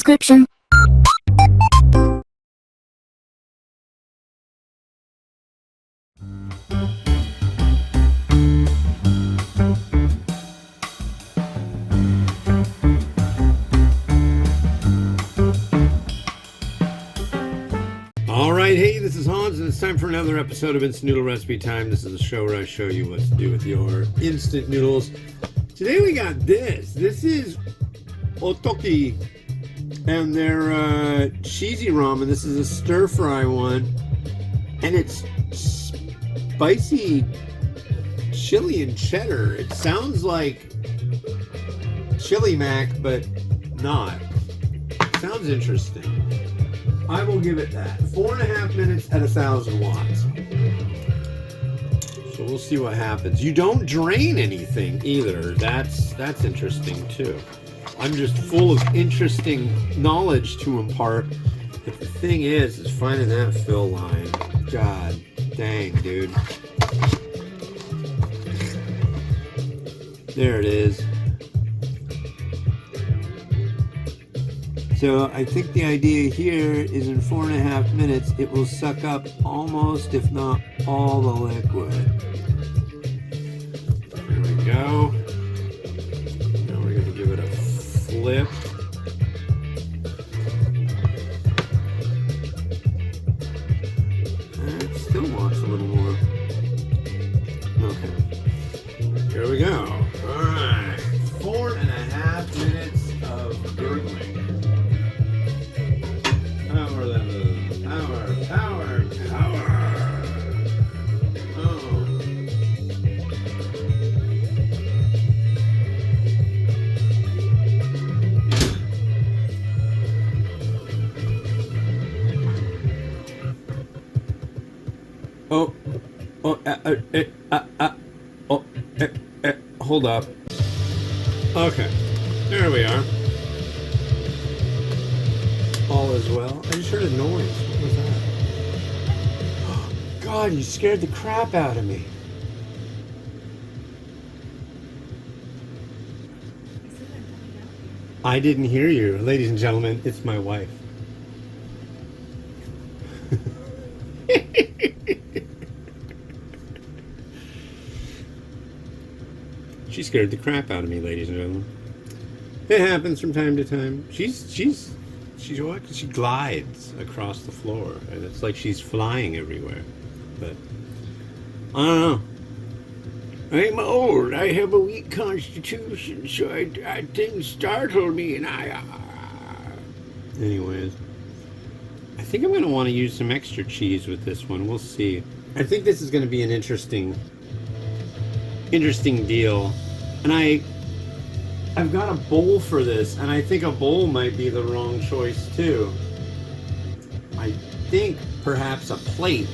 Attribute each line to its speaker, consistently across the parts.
Speaker 1: description.
Speaker 2: Alright, hey, this is Hans, and it's time for another episode of Instant Noodle Recipe Time. This is a show where I show you what to do with your instant noodles. Today we got this. This is Otoki, and their cheesy ramen. This is a stir-fry one, and it's spicy chili and cheddar. It sounds like chili mac, but not. Sounds interesting. I will give it that. 4.5 minutes at 1,000 watts. So we'll see what happens. You don't drain anything either. That's interesting too. I'm just full of interesting knowledge to impart. But the thing is finding that fill line. God dang, dude. There it is. So I think the idea here is in 4.5 minutes, it will suck up almost, if not all, the liquid. There we go. Now we're going to give it a flip. And it still wants a little more. Okay. Here we go. All right. 4.5 minutes of gurgling. Power level. Power. Oh. Hold up. Okay. There we are. All is well. I just heard a noise. What was that? God, you scared the crap out of me. I didn't hear you. Ladies and gentlemen, it's my wife. She scared the crap out of me, ladies and gentlemen. It happens from time to time. She glides across the floor, and it's like she's flying everywhere. But I don't know. I'm old. I have a weak constitution, so things startle me, and Anyways, I think I'm going to want to use some extra cheese with this one. We'll see. I think this is going to be an interesting deal, and I've got a bowl for this, and I think a bowl might be the wrong choice too. I think perhaps a plate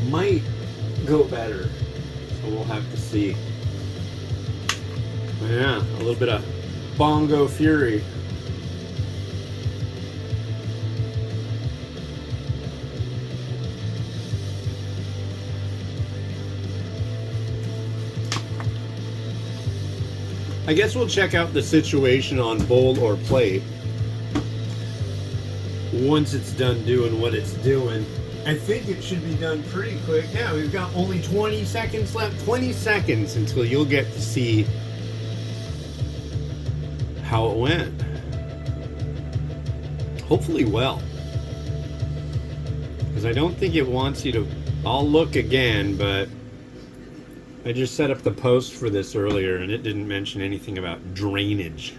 Speaker 2: might go better, so we'll have to see. Yeah, a little bit of bongo fury. I guess we'll check out the situation on bowl or plate once it's done doing what it's doing. I think it should be done pretty quick. Yeah, we've got only 20 seconds left. 20 seconds until you'll get to see how it went. Hopefully well. Because I don't think it wants you to... I'll look again, but... I just set up the post for this earlier, and it didn't mention anything about drainage,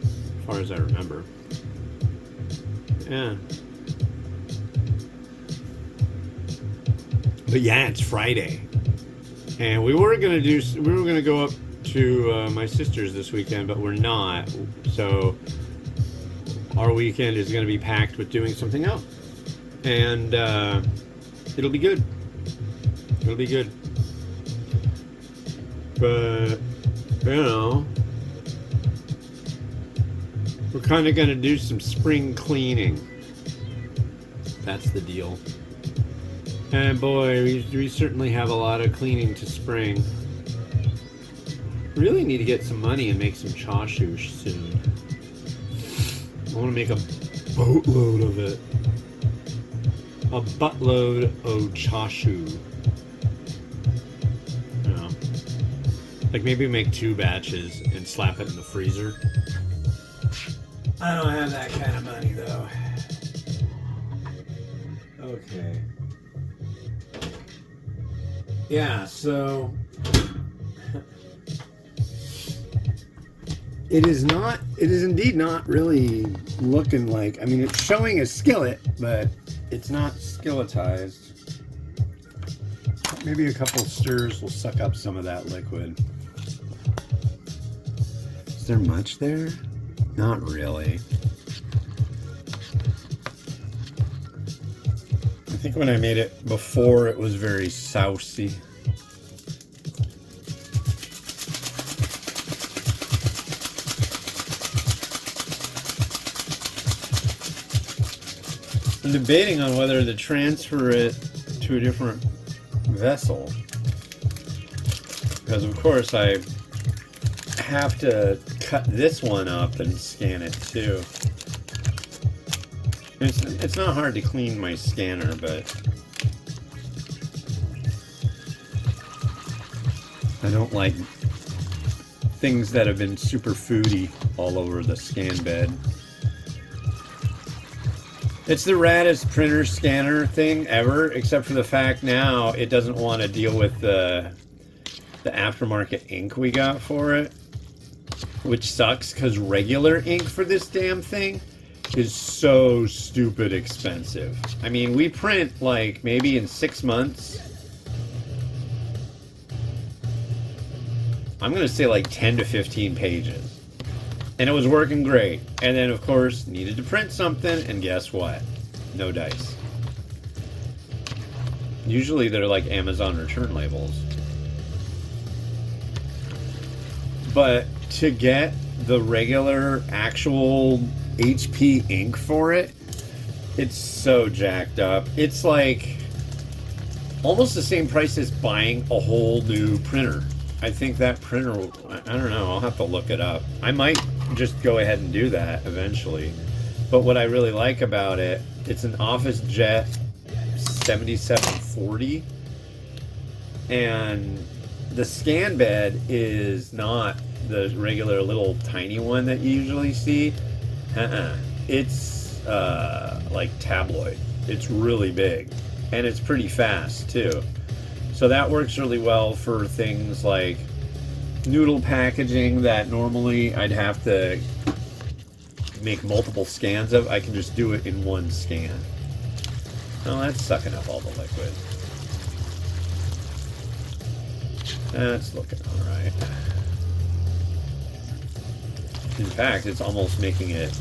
Speaker 2: as far as I remember. Yeah. But yeah, it's Friday, and we were gonna go up to my sister's this weekend, but we're not. So our weekend is gonna be packed with doing something else, and it'll be good. It'll be good. But, you know, we're kind of going to do some spring cleaning. That's the deal. And boy, we certainly have a lot of cleaning to spring. Really need to get some money and make some chashu soon. I want to make a boatload of it. A buttload of chashu. You know, like maybe make 2 batches and slap it in the freezer. I don't have that kind of money though. Okay. Yeah, so it is indeed not really looking like, I mean, it's showing a skillet, but it's not skilletized. Maybe a couple stirs will suck up some of that liquid. Is there much there? Not really. I think when I made it before, it was very sousy. I'm debating on whether to transfer it to a different vessel. Because of course I have to cut this one up and scan it too. It's not hard to clean my scanner, but I don't like things that have been super foody all over the scan bed. It's the raddest printer scanner thing ever, except for the fact now it doesn't want to deal with the aftermarket ink we got for it, which sucks because regular ink for this damn thing is so stupid expensive. I mean, we print like maybe in 6 months, I'm gonna say like 10 to 15 pages, and it was working great. And then of course needed to print something, and guess what? No dice. Usually they're like Amazon return labels, but to get the regular actual HP ink for it, it's so jacked up. It's like almost the same price as buying a whole new printer. I think that printer, I don't know, I'll have to look it up. I might just go ahead and do that eventually. But what I really like about it, it's an Office Jet 7740, and the scan bed is not the regular little tiny one that you usually see. It's like tabloid. It's really big, and it's pretty fast too. So that works really well for things like noodle packaging that normally I'd have to make multiple scans of. I can just do it in one scan. Oh, that's sucking up all the liquid. That's looking alright. In fact, it's almost making it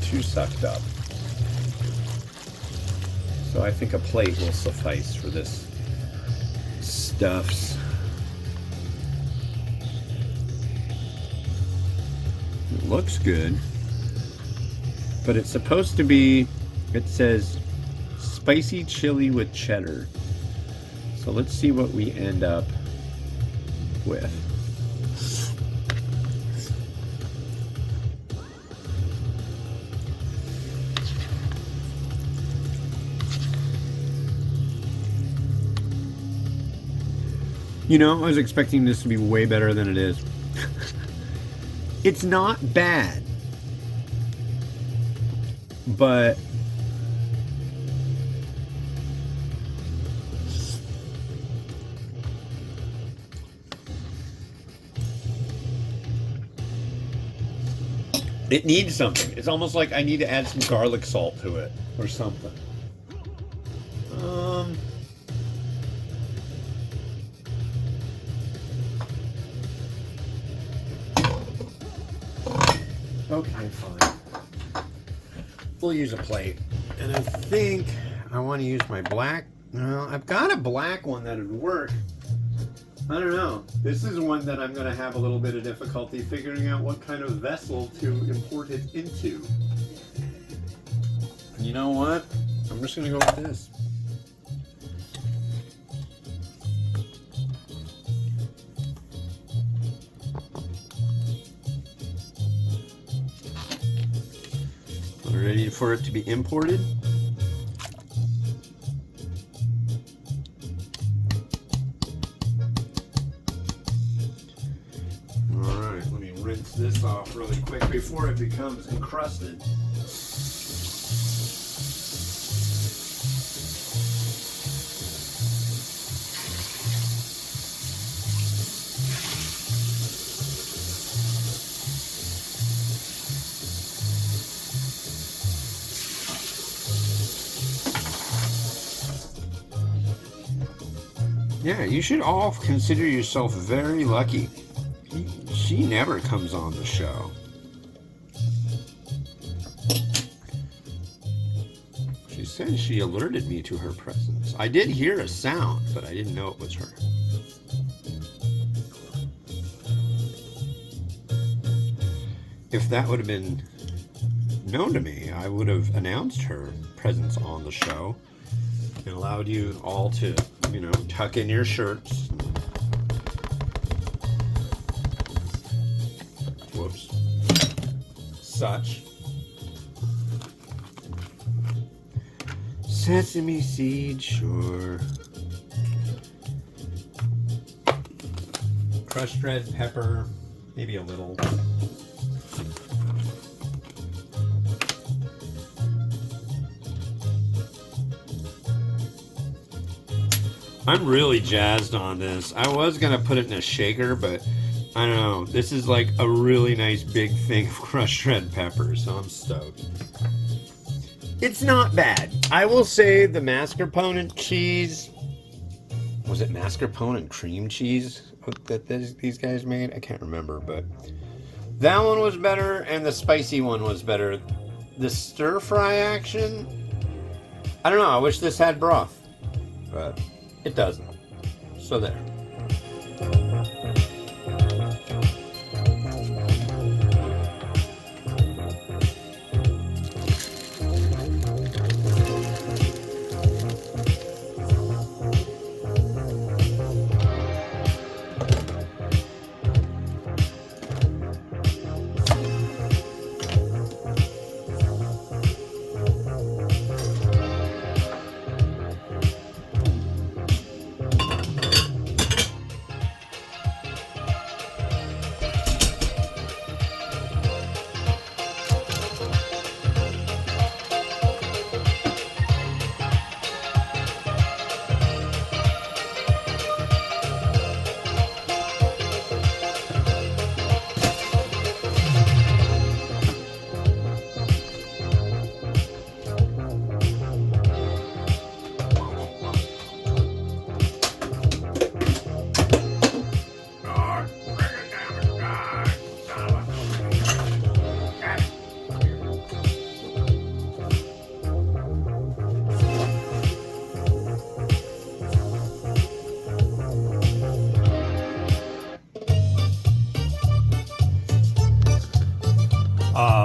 Speaker 2: too sucked up. So I think a plate will suffice for this stuffs. It looks good, but it's supposed to be, it says spicy chili with cheddar. So let's see what we end up with. You know, I was expecting this to be way better than it is. It's not bad, but it needs something. It's almost like I need to add some garlic salt to it or something. Okay, fine. We'll use a plate. And I think I want to use my black. No, I've got a black one that would work. I don't know. This is one that I'm going to have a little bit of difficulty figuring out what kind of vessel to import it into. And you know what? I'm just going to go with this. Ready for it to be imported? Alright, let me rinse this off really quick before it becomes encrusted. Yeah, you should all consider yourself very lucky. She never comes on the show. She says she alerted me to her presence. I did hear a sound, but I didn't know it was her. If that would have been known to me, I would have announced her presence on the show and allowed you all to, you know, tuck in your shirts. Whoops. Such. Sesame seed, sure. Crushed red pepper, maybe a little. I'm really jazzed on this. I was gonna put it in a shaker, but I don't know. This is like a really nice big thing of crushed red pepper, so I'm stoked. It's not bad. I will say the mascarpone cheese, was it mascarpone and cream cheese that these guys made? I can't remember, but that one was better and the spicy one was better. The stir fry action, I don't know. I wish this had broth, but it doesn't. So there.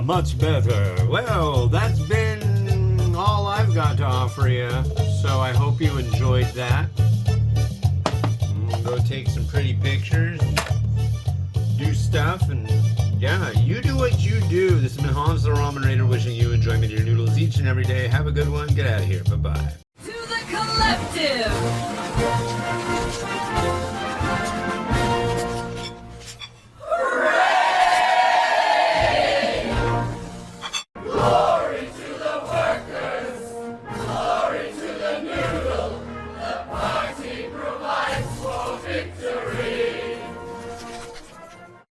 Speaker 2: Much better. Well, that's been all I've got to offer you, so I hope you enjoyed that. Go take some pretty pictures, do stuff, and yeah, you do what you do. This has been Hans the Ramen Raider wishing you enjoyment of your noodles each and every day. Have a good one. Get out of here. Bye-bye.
Speaker 1: To the collective.